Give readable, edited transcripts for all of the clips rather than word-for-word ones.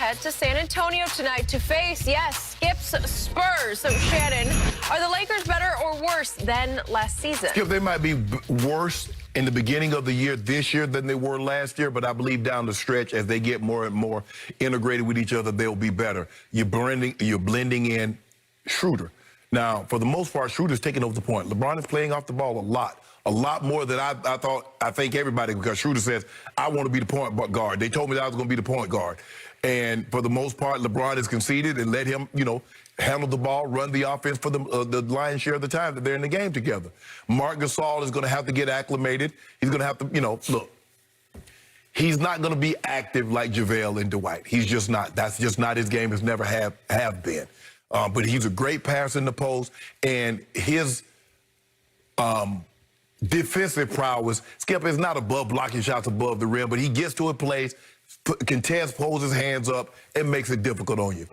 head to San Antonio tonight to face, yes, Skip's Spurs. So, Shannon, are the Lakers better or worse than last season? Skip, they might be worse in the beginning of the year this year than they were last year, but I believe down the stretch, as they get more and more integrated with each other, they'll be better. You're blending in Schroeder. Now, for the most part, Schroeder's taking over the point. LeBron is playing off the ball a lot more than I think everybody, because Schroeder says, I want to be the point guard. They told me that I was going to be the point guard. And for the most part, LeBron has conceded and let him, handle the ball, run the offense for the lion's share of the time that they're in the game together. Marc Gasol is going to have to get acclimated. He's going to have to, look, he's not going to be active like JaVale and Dwight. He's just not. That's just not his game. Has never have been. But he's a great passer in the post, and his defensive prowess, Skip, is not above blocking shots above the rim, but he gets to a place, contests, pulls his hands up, and makes it difficult on you.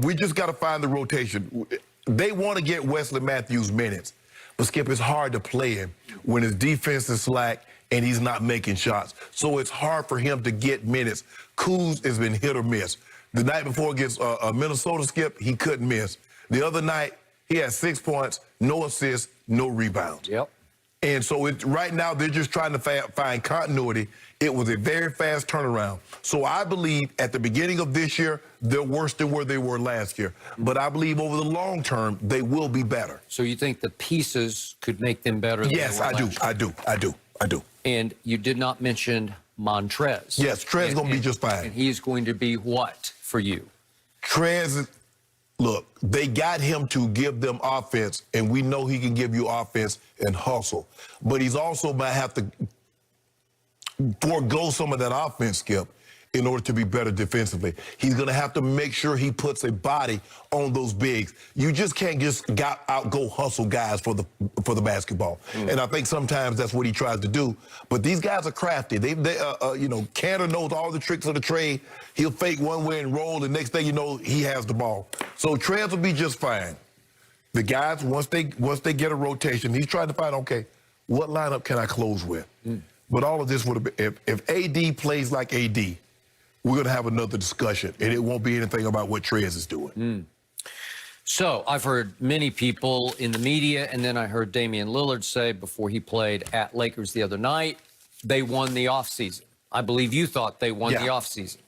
We just got to find the rotation. They want to get Wesley Matthews minutes, but Skip, it's hard to play him when his defense is slack and he's not making shots. So it's hard for him to get minutes. Kuz has been hit or miss. The night before against Minnesota, Skip, he couldn't miss. The other night, he had 6 points, no assists, no rebounds. Yep. And so right now, they're just trying to find continuity. It was a very fast turnaround. So I believe at the beginning of this year, they're worse than where they were last year. But I believe over the long term, they will be better. So you think the pieces could make them better? Yes, I do. And you did not mention Montrez. Yes, Trez is going to be just fine. And he's going to be what for you? Trez, look, they got him to give them offense, and we know he can give you offense and hustle. But he's also might have to forego some of that offense, Skip, in order to be better defensively. He's going to have to make sure he puts a body on those bigs. You just can't just go hustle guys for the basketball. And I think sometimes that's what he tries to do. But these guys are crafty. Cantor knows all the tricks of the trade. He'll fake one way and roll, and next thing you know, he has the ball. So Trez will be just fine. The guys, once they get a rotation, he's trying to find, okay, what lineup can I close with? But all of this would have been, if AD plays like AD, we're going to have another discussion, and it won't be anything about what Trez is doing. So I've heard many people in the media, and then I heard Damian Lillard say before he played at Lakers the other night, they won the offseason. I believe you thought they won the offseason.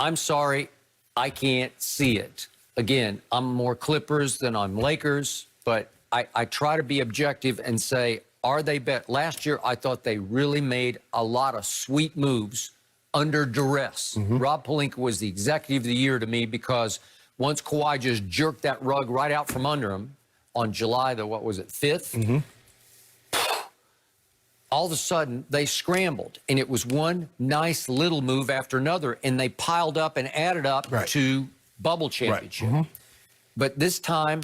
I'm sorry, I can't see it. Again, I'm more Clippers than I'm Lakers, but I try to be objective and say, are they better? Last year, I thought they really made a lot of sweet moves under duress. Rob Pelinka was the executive of the year to me because once Kawhi just jerked that rug right out from under him on July the, 5th? All of a sudden, they scrambled, and it was one nice little move after another, and they piled up and added up to bubble championship. But this time,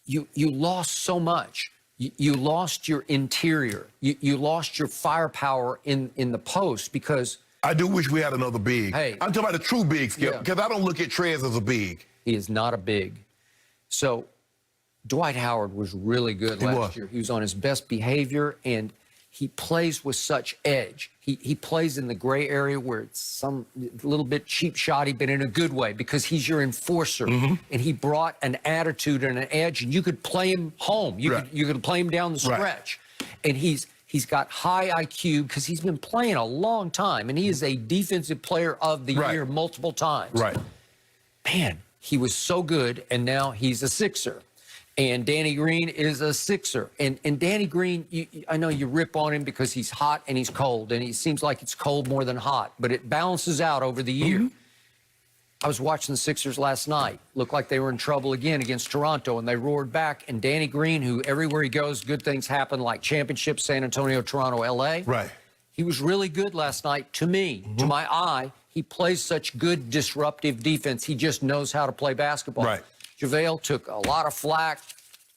you lost so much. You lost your interior. You lost your firepower in the post because... I do wish we had another big. Hey. I'm talking about a true big, Skip, because I don't look at Trez as a big. He is not a big. So Dwight Howard was really good last year. He was on his best behavior, and he plays with such edge. He plays in the gray area where it's some little bit cheap shotty, but in a good way, because he's your enforcer. And he brought an attitude and an edge, and you could play him home. You could play him down the stretch. And he's got high IQ because he's been playing a long time, and he is a defensive player of the year multiple times. Man, he was so good, and now he's a Sixer. And Danny Green is a Sixer. And Danny Green, I know you rip on him because he's hot and he's cold, and he seems like it's cold more than hot, but it balances out over the year. I was watching the Sixers last night. Looked like they were in trouble again against Toronto, and they roared back. And Danny Green, who everywhere he goes, good things happen, like championships, San Antonio, Toronto, L.A. He was really good last night to me, to my eye. He plays such good disruptive defense. He just knows how to play basketball. JaVale took a lot of flack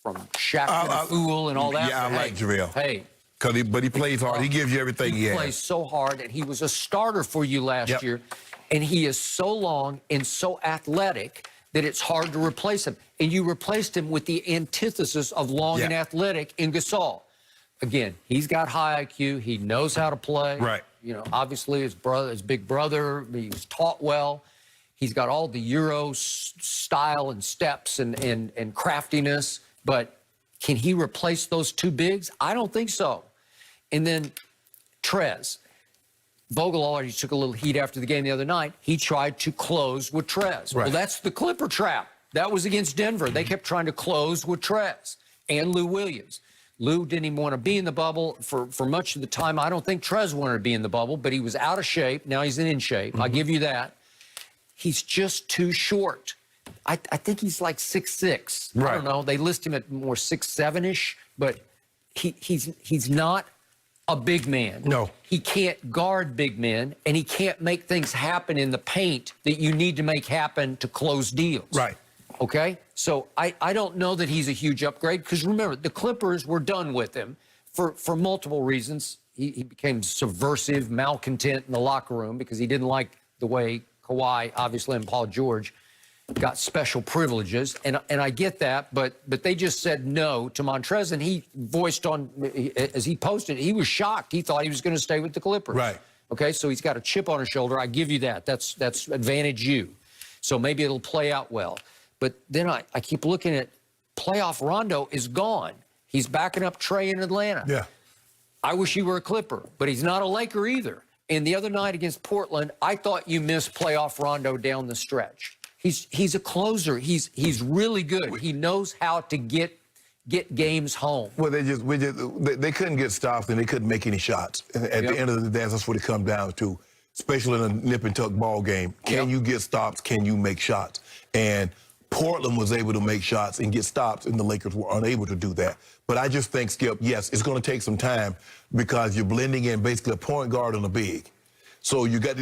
from Shaq the Fool and all that. Yeah, I like JaVale. Hey. But he plays hard. He gives you everything he has. He plays so hard, and he was a starter for you last year. And he is so long and so athletic that it's hard to replace him. And you replaced him with the antithesis of long and athletic in Gasol. Again, he's got high IQ. He knows how to play. Obviously his big brother, he was taught well. He's got all the Euro style and steps and craftiness, but can he replace those two bigs? I don't think so. And then Trez. Vogel already took a little heat after the game the other night. He tried to close with Trez. Right. Well, that's the Clipper trap. That was against Denver. They kept trying to close with Trez and Lou Williams. Lou didn't even want to be in the bubble for much of the time. I don't think Trez wanted to be in the bubble, but he was out of shape. Now he's in shape. I'll give you that. He's just too short. I think he's like 6'6". Right. I don't know. They list him at more 6'7"-ish, but he's not a big man. No. He can't guard big men, and he can't make things happen in the paint that you need to make happen to close deals. Right. Okay? So I don't know that he's a huge upgrade, because remember, the Clippers were done with him for multiple reasons. He became subversive, malcontent in the locker room because he didn't like the way Kawhi, obviously, and Paul George got special privileges, and I get that, but they just said no to Montrez, and he voiced as he posted, he was shocked. He thought he was going to stay with the Clippers. Right. Okay, so he's got a chip on his shoulder. I give you that. That's advantage you. So maybe it'll play out well. But then I keep looking at playoff Rondo is gone. He's backing up Trey in Atlanta. Yeah. I wish he were a Clipper, but he's not a Laker either. And the other night against Portland, I thought you missed playoff Rondo down the stretch. He's a closer. He's really good. He knows how to get games home. Well, they couldn't get stops and they couldn't make any shots. And at the end of the day, that's what it comes down to, especially in a nip and tuck ball game. Can you get stops? Can you make shots? And Portland was able to make shots and get stops, and the Lakers were unable to do that. But I just think, Skip, yes, it's going to take some time because you're blending in basically a point guard and a big. So you got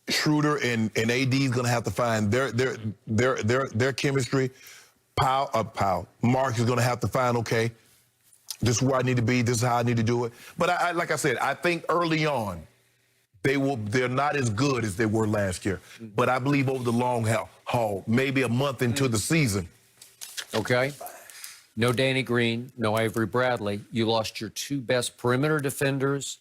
Schroeder and AD is going to have to find their chemistry. Mark is going to have to find, okay, this is where I need to be. This is how I need to do it. But like I said, I think early on they're not as good as they were last year. But I believe over the long haul, maybe a month into the season. Okay. No Danny Green, no Avery Bradley. You lost your two best perimeter defenders,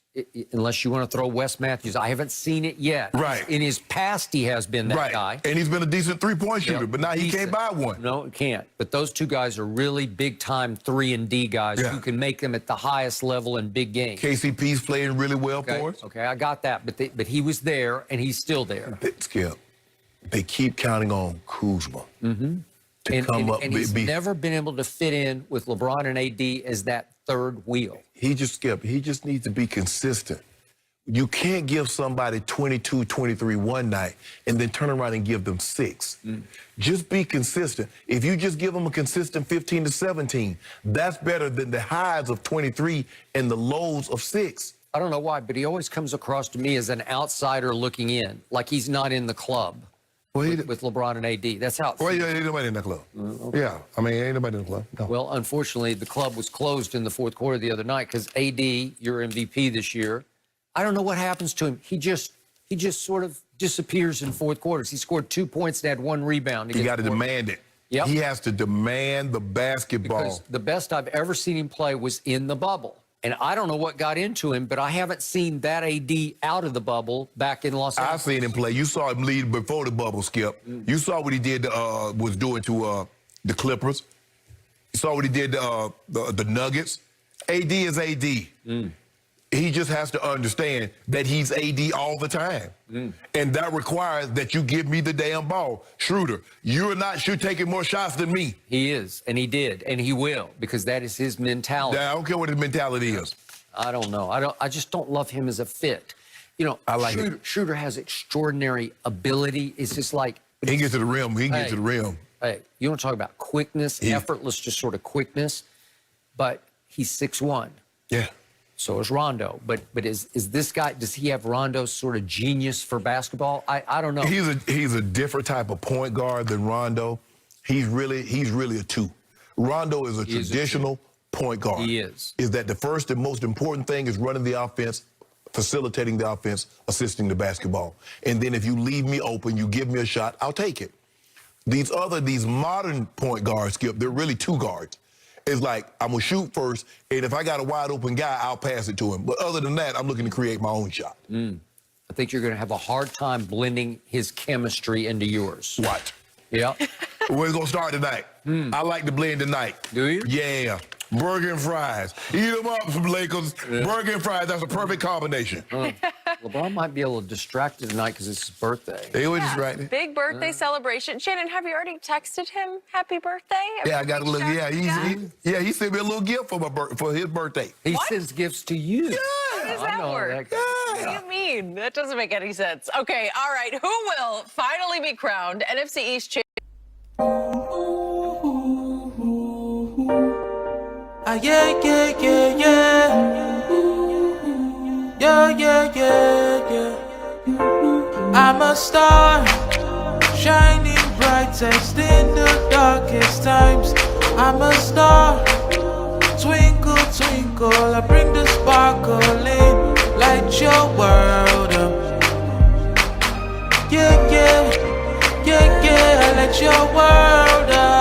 unless you want to throw Wes Matthews. I haven't seen it yet. Right. In his past, he has been that guy. And he's been a decent three-point shooter, but now he can't buy one. No, he can't. But those two guys are really big-time 3-and-D guys who can make them at the highest level in big games. KCP's playing really well for us. Okay, I got that. But he was there, and he's still there. Skip, they keep counting on Kuzma. And he's never been able to fit in with LeBron and AD as that third wheel. He just needs to be consistent. You can't give somebody 22, 23 one night and then turn around and give them 6. Just be consistent. If you just give them a consistent 15 to 17, that's better than the highs of 23 and the lows of 6. I don't know why, but he always comes across to me as an outsider looking in, like he's not in the club. With LeBron and AD. That's how it feels. Well, ain't nobody in that club. Okay. Yeah, I mean, ain't nobody in the club. No. Well, unfortunately, the club was closed in the fourth quarter the other night because AD, your MVP this year, I don't know what happens to him. He just sort of disappears in fourth quarters. He scored 2 points and had 1 rebound. He got to demand it. Yep. He has to demand the basketball. Because the best I've ever seen him play was in the bubble. And I don't know what got into him, but I haven't seen that AD out of the bubble back in Los Angeles. I've seen him play. You saw him lead before the bubble, Skip. You saw what he did, was doing to the Clippers. You saw what he did to the Nuggets. AD is AD. He just has to understand that he's AD all the time. And that requires that you give me the damn ball. Schroeder, you're taking more shots than me. He is, and he did, and he will, because that is his mentality. I don't care what his mentality is. I don't know. I just don't love him as a fit. You know, I like Schroeder has extraordinary ability. It's just like... He gets to the rim. He can get to the rim. Hey, you want to talk about quickness, effortless, just sort of quickness, but he's 6'1". Yeah. So is Rondo, but is this guy? Does he have Rondo's sort of genius for basketball? I don't know. He's a different type of point guard than Rondo. He's really a 2. Rondo is a traditional point guard. He is. Is that the first and most important thing is running the offense, facilitating the offense, assisting the basketball, and then if you leave me open, you give me a shot, I'll take it. These modern point guards, Skip, they're really 2 guards. It's like, I'm going to shoot first, and if I got a wide open guy, I'll pass it to him. But other than that, I'm looking to create my own shot. I think you're going to have a hard time blending his chemistry into yours. Watch. Yeah. We're going to start tonight. I like to blend tonight. Do you? Yeah. Burger and fries. Eat them up, Lakers. Yeah. Burger and fries, that's a perfect combination. LeBron might be a little distracted tonight because it's his birthday. They always distracted. Big birthday celebration. Shannon, have you already texted him happy birthday? Yeah, I got a little, he sent me a little gift for his birthday. He sends gifts to you. Yeah. How does that work? What do you mean? That doesn't make any sense. Okay, all right. Who will finally be crowned NFC East champion? Yeah. I'm a star, shining brightest in the darkest times. I'm a star, twinkle, twinkle, I bring the sparkle in, light your world up. Yeah, I light your world up.